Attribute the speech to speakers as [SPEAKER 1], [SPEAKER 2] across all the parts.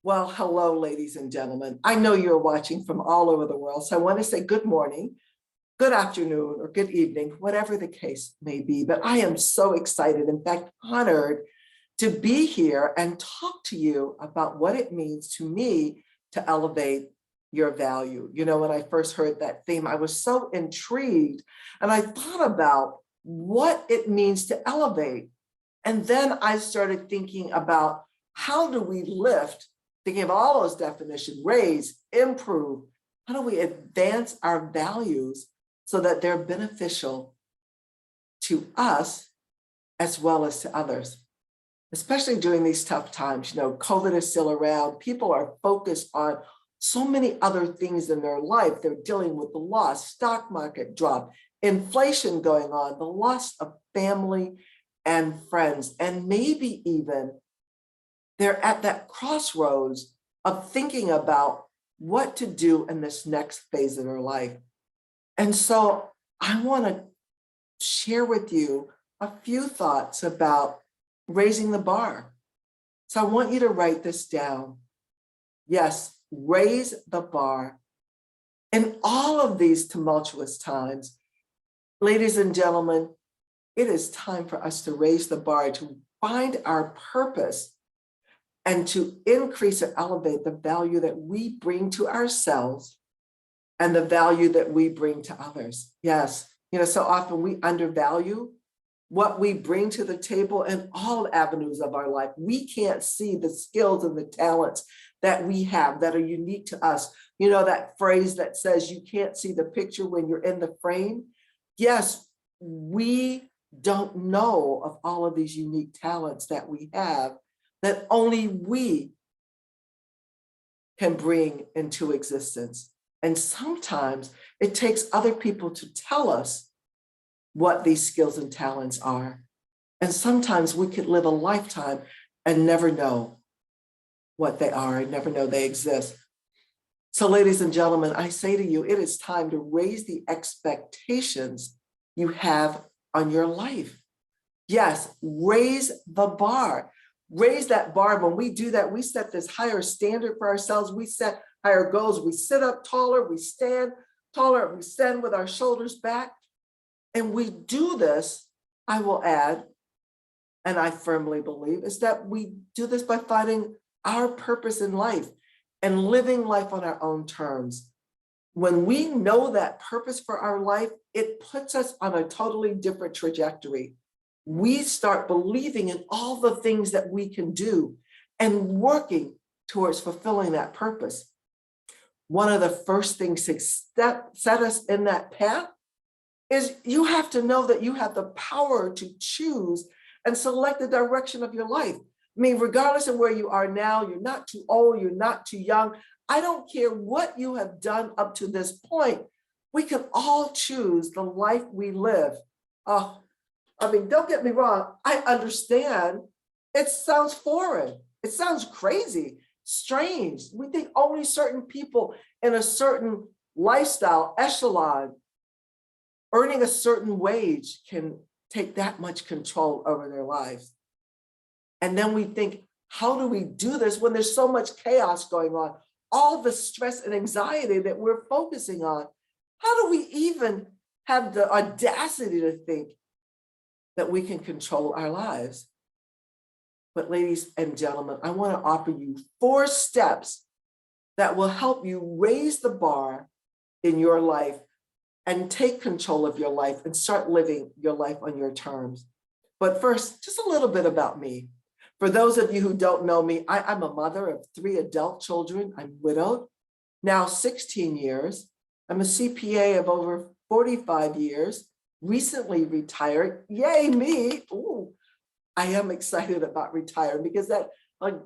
[SPEAKER 1] Well, hello, ladies and gentlemen. I know you're watching from all over the world, so I want to say good morning, good afternoon, or good evening, whatever the case may be. But I am so excited, in fact, honored to be here and talk to you about what it means to me to elevate your value. You know, when I first heard that theme, I was so intrigued and I thought about what it means to elevate. And then I started thinking about how do we lift, thinking of all those definitions, raise, improve, how do we advance our values so that they're beneficial to us as well as to others, especially during these tough times. You know, COVID is still around. People are focused on so many other things in their life. They're dealing with the loss, stock market drop, inflation going on, the loss of family and friends, and maybe even they're at that crossroads of thinking about what to do in this next phase of their life. And so I want to share with you a few thoughts about raising the bar. So I want you to write this down. Yes, raise the bar. In all of these tumultuous times, ladies and gentlemen, it is time for us to raise the bar, to find our purpose and to increase or elevate the value that we bring to ourselves and the value that we bring to others. Yes, you know, so often we undervalue what we bring to the table in all avenues of our life. We can't see the skills and the talents that we have that are unique to us. You know, that phrase that says you can't see the picture when you're in the frame. Yes, we don't know of all of these unique talents that we have that only we can bring into existence. And sometimes it takes other people to tell us what these skills and talents are. And sometimes we could live a lifetime and never know what they are and never know they exist. So ladies and gentlemen, I say to you, it is time to raise the expectations you have on your life. Yes, raise the bar. Raise that bar. When we do that, we set this higher standard for ourselves. We set higher goals. We sit up taller, we stand taller, we stand with our shoulders back. And we do this, I will add, and I firmly believe, is that we do this by finding our purpose in life and living life on our own terms. When we know that purpose for our life, it puts us on a totally different trajectory. We start believing in all the things that we can do and working towards fulfilling that purpose. One of the first things to set us in that path is you have to know that you have the power to choose and select the direction of your life. I mean, regardless of where you are now, you're not too old, you're not too young. I don't care what you have done up to this point. We can all choose the life we live. Oh, I mean, don't get me wrong. I understand. It sounds foreign. It sounds crazy, strange. We think only certain people in a certain lifestyle echelon earning a certain wage can take that much control over their lives. And then we think, how do we do this when there's so much chaos going on? All the stress and anxiety that we're focusing on. How do we even have the audacity to think that we can control our lives? But ladies and gentlemen, I want to offer you 4 steps that will help you raise the bar in your life and take control of your life and start living your life on your terms. But first, just a little bit about me. For those of you who don't know me, I'm a mother of 3 adult children. I'm widowed, now 16 years. I'm a CPA of over 45 years, recently retired. Yay, me. Ooh, I am excited about retiring because that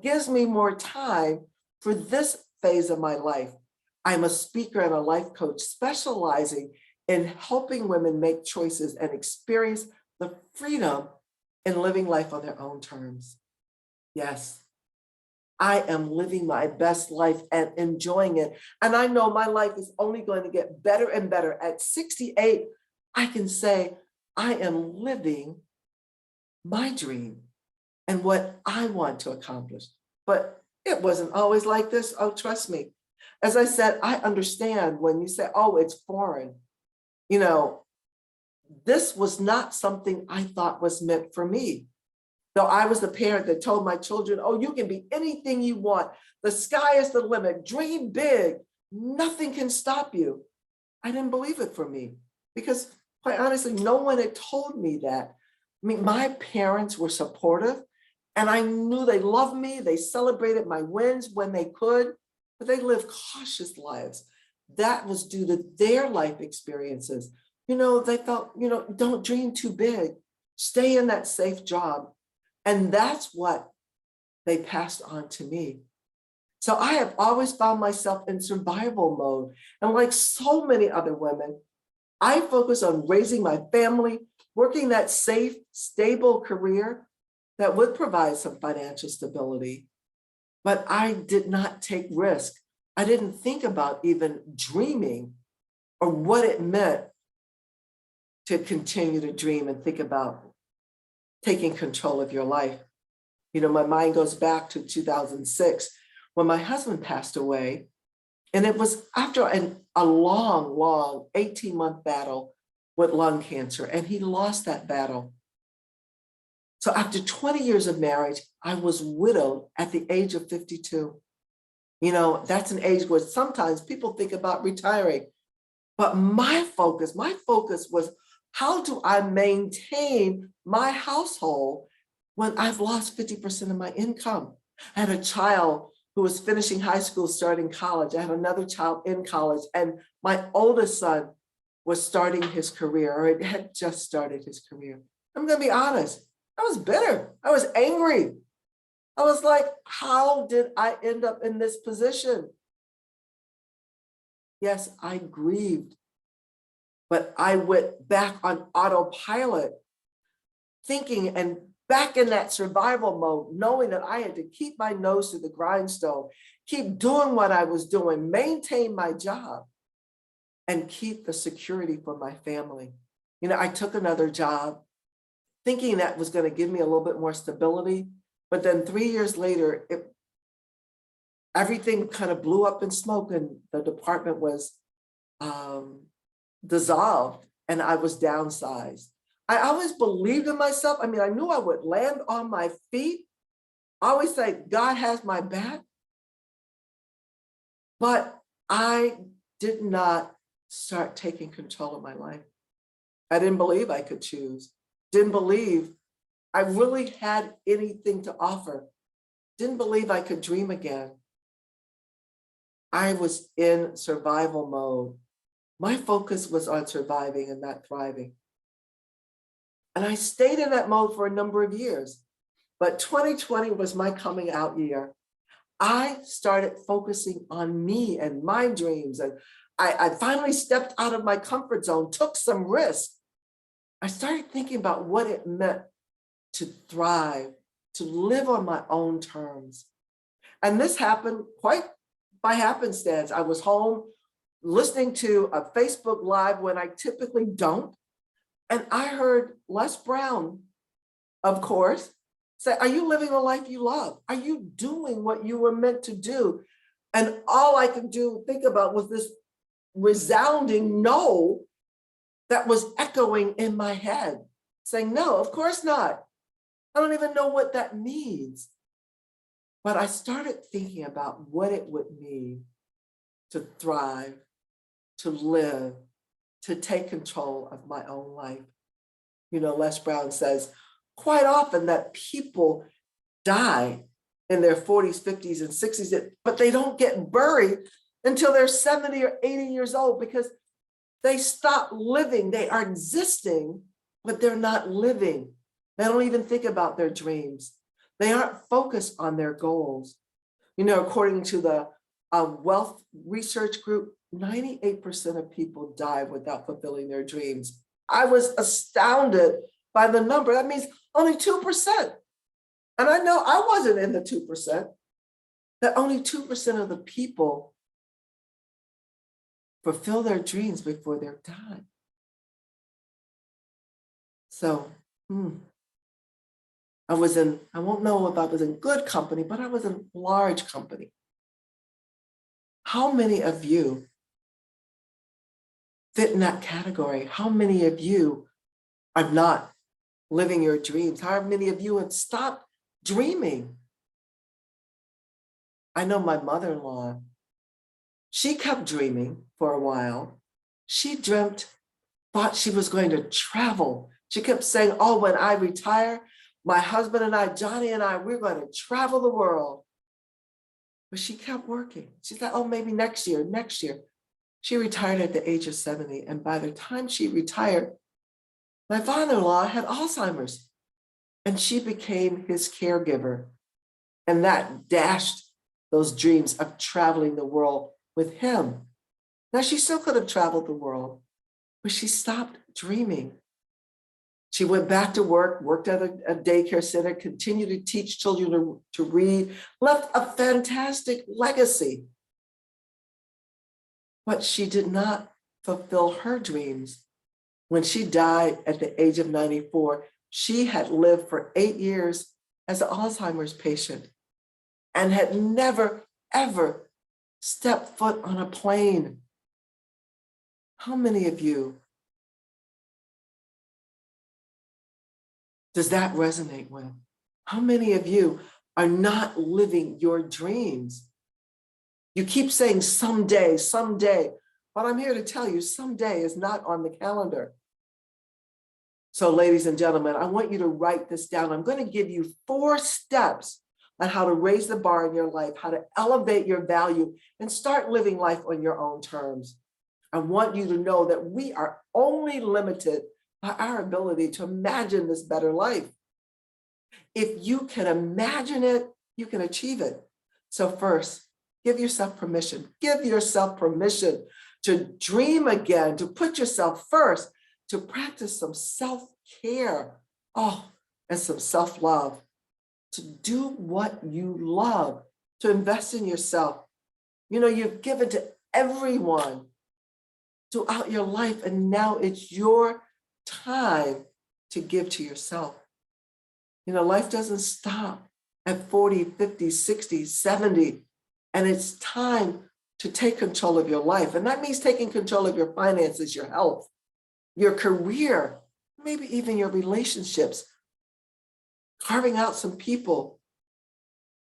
[SPEAKER 1] gives me more time for this phase of my life. I'm a speaker and a life coach specializing in helping women make choices and experience the freedom in living life on their own terms. Yes, I am living my best life and enjoying it. And I know my life is only going to get better and better. At 68, I can say I am living my dream and what I want to accomplish. But It wasn't always like this. Oh, trust me. As I said, I understand when you say, oh, it's foreign. You know, this was not something I thought was meant for me. Though I was the parent that told my children, oh, you can be anything you want. The sky is the limit. Dream big. Nothing can stop you. I didn't believe it for me because, quite honestly, no one had told me that. I mean, my parents were supportive and I knew they loved me. They celebrated my wins when they could, but they lived cautious lives. That was due to their life experiences. You know, they felt, you know, don't dream too big. Stay in that safe job. And that's what they passed on to me. So I have always found myself in survival mode. And like so many other women, I focus on raising my family, working that safe, stable career that would provide some financial stability. But I did not take risk. I didn't think about even dreaming or what it meant to continue to dream and think about taking control of your life. You know, my mind goes back to 2006 when my husband passed away. And it was after a long 18-month battle with lung cancer, and he lost that battle. So after 20 years of marriage, I was widowed at the age of 52. You know, that's an age where sometimes people think about retiring. But my focus was, how do I maintain my household when I've lost 50% of my income? I had a child who was finishing high school, starting college. I had another child in college, and my oldest son was starting his career, or it had just started his career. I'm gonna be honest, I was bitter, I was angry. I was like, how did I end up in this position? Yes, I grieved, but I went back on autopilot, thinking and back in that survival mode, knowing that I had to keep my nose to the grindstone, keep doing what I was doing, maintain my job, and keep the security for my family. You know, I took another job thinking that was going to give me a little bit more stability, but then 3 years later, everything kind of blew up in smoke and the department was dissolved and I was downsized. I always believed in myself. I mean, I knew I would land on my feet. I always say, God has my back. But I did not start taking control of my life. I didn't believe I could choose. Didn't believe I really had anything to offer. Didn't believe I could dream again. I was in survival mode. My focus was on surviving and not thriving. And I stayed in that mode for a number of years. But 2020 was my coming out year. I started focusing on me and my dreams. And I finally stepped out of my comfort zone, took some risk. I started thinking about what it meant to thrive, to live on my own terms. And this happened quite by happenstance. I was home listening to a Facebook Live when I typically don't. And I heard Les Brown, of course, say, are you living a life you love? Are you doing what you were meant to do? And all I could think about was this resounding no that was echoing in my head, saying, no, of course not. I don't even know what that means. But I started thinking about what it would mean to thrive, to live, to take control of my own life. You know, Les Brown says quite often that people die in their 40s, 50s, and 60s, but they don't get buried until they're 70 or 80 years old because they stop living. They are existing, but they're not living. They don't even think about their dreams. They aren't focused on their goals. You know, according to the Wealth Research Group, 98% of people die without fulfilling their dreams. I was astounded by the number. That means only 2%. And I know I wasn't in the 2%, that only 2% of the people fulfill their dreams before their time. So I won't know if I was in good company, but I was in large company. How many of you fit in that category? How many of you are not living your dreams? How many of you have stopped dreaming? I know my mother-in-law, she kept dreaming for a while. She thought she was going to travel. She kept saying, oh, when I retire, my husband and I, Johnny and I, we're going to travel the world. But she kept working. She said, oh, maybe next year. She retired at the age of 70. And by the time she retired, my father-in-law had Alzheimer's and she became his caregiver. And that dashed those dreams of traveling the world with him. Now, she still could have traveled the world, but she stopped dreaming. She went back to work, worked at a daycare center, continued to teach children to read, left a fantastic legacy. But she did not fulfill her dreams. When she died at the age of 94, she had lived for 8 years as an Alzheimer's patient and had never, ever stepped foot on a plane. How many of you does that resonate with? How many of you are not living your dreams? You keep saying someday, someday, but I'm here to tell you someday is not on the calendar. So ladies and gentlemen, I want you to write this down. I'm going to give you 4 steps on how to raise the bar in your life, how to elevate your value and start living life on your own terms. I want you to know that we are only limited by our ability to imagine this better life. If you can imagine it, you can achieve it. So first, give yourself permission. Give yourself permission to dream again, to put yourself first, to practice some self-care, and some self-love, to do what you love, to invest in yourself. You know, you've given to everyone throughout your life, and now it's your time to give to yourself. You know, life doesn't stop at 40, 50, 60, 70, and it's time to take control of your life. And that means taking control of your finances, your health, your career, maybe even your relationships, carving out some people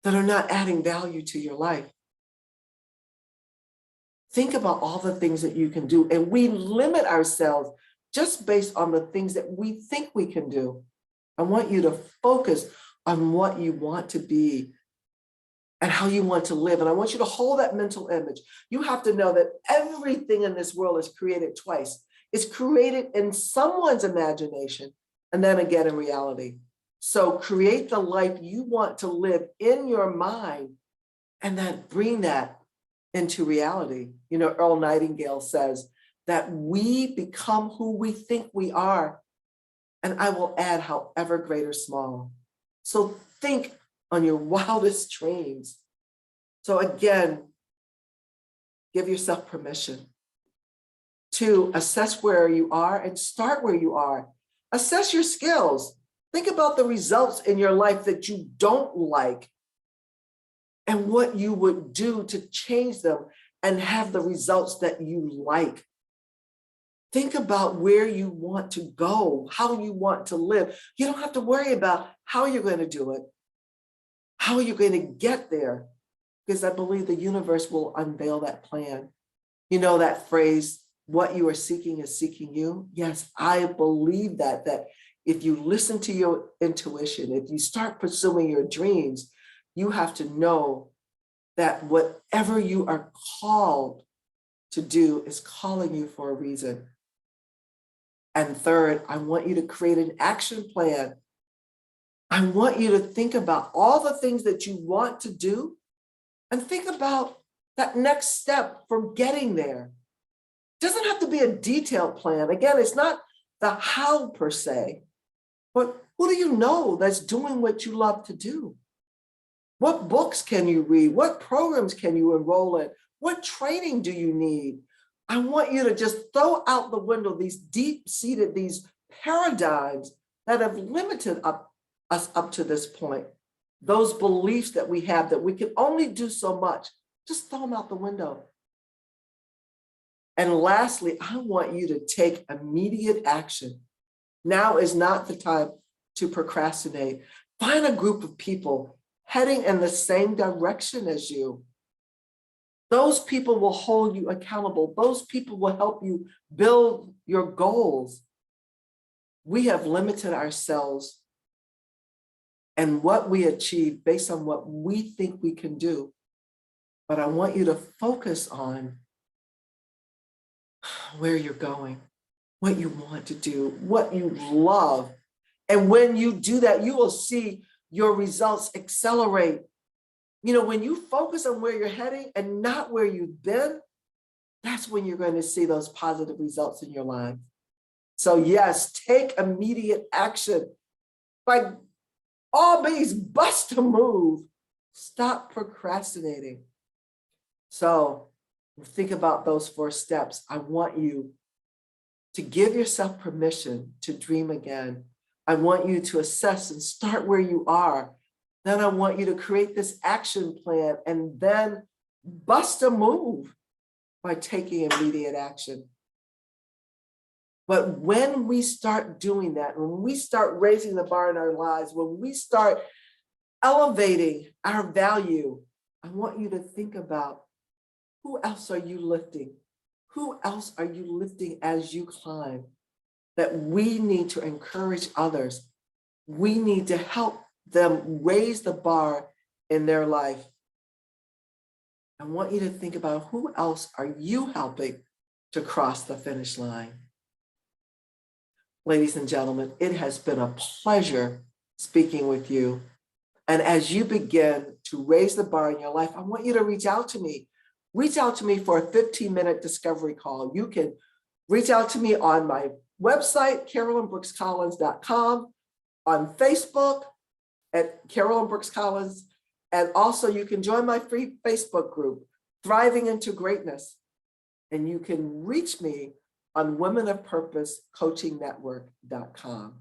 [SPEAKER 1] that are not adding value to your life. Think about all the things that you can do, and we limit ourselves just based on the things that we think we can do. I want you to focus on what you want to be and how you want to live. And I want you to hold that mental image. You have to know that everything in this world is created twice. It's created in someone's imagination and then again in reality. So create the life you want to live in your mind and then bring that into reality. You know, Earl Nightingale says that we become who we think we are, and I will add however great or small. So think on your wildest dreams. So again, give yourself permission to assess where you are and start where you are. Assess your skills. Think about the results in your life that you don't like and what you would do to change them and have the results that you like. Think about where you want to go, how you want to live. You don't have to worry about how you're going to do it, how you're going to get there, because I believe the universe will unveil that plan. You know that phrase, what you are seeking is seeking you? Yes, I believe that if you listen to your intuition, if you start pursuing your dreams, you have to know that whatever you are called to do is calling you for a reason. And third, I want you to create an action plan. I want you to think about all the things that you want to do and think about that next step from getting there. It doesn't have to be a detailed plan. Again, it's not the how per se, but who do you know that's doing what you love to do? What books can you read? What programs can you enroll in? What training do you need? I want you to just throw out the window these deep-seated, these paradigms that have limited us up to this point. Those beliefs that we have that we can only do so much, just throw them out the window. And lastly, I want you to take immediate action. Now is not the time to procrastinate. Find a group of people heading in the same direction as you. Those people will hold you accountable. Those people will help you build your goals. We have limited ourselves and what we achieve based on what we think we can do. But I want you to focus on where you're going, what you want to do, what you love. And when you do that, you will see your results accelerate. You know, when you focus on where you're heading and not where you've been, that's when you're going to see those positive results in your life. So yes, take immediate action. By all means, bust a move. Stop procrastinating. So think about those 4 steps. I want you to give yourself permission to dream again. I want you to assess and start where you are. Then I want you to create this action plan and then bust a move by taking immediate action. But when we start doing that, when we start raising the bar in our lives, when we start elevating our value, I want you to think about, who else are you lifting? Who else are you lifting as you climb? That we need to encourage others. We need to help them raise the bar in their life. I want you to think about, who else are you helping to cross the finish line? Ladies and gentlemen, it has been a pleasure speaking with you. And as you begin to raise the bar in your life, I want you to reach out to me. Reach out to me for a 15-minute discovery call. You can reach out to me on my website, CarolynBrooksCollins.com, on Facebook at CarolynBrooksCollins, and also you can join my free Facebook group, Thriving into Greatness. And you can reach me on womenofpurposecoachingnetwork.com.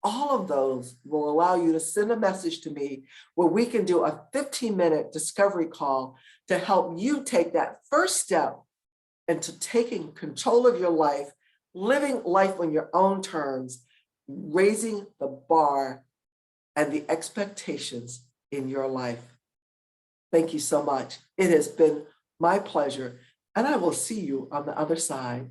[SPEAKER 1] All of those will allow you to send a message to me where we can do a 15-minute discovery call to help you take that first step into taking control of your life, living life on your own terms, raising the bar and the expectations in your life. Thank you so much. It has been my pleasure, and I will see you on the other side.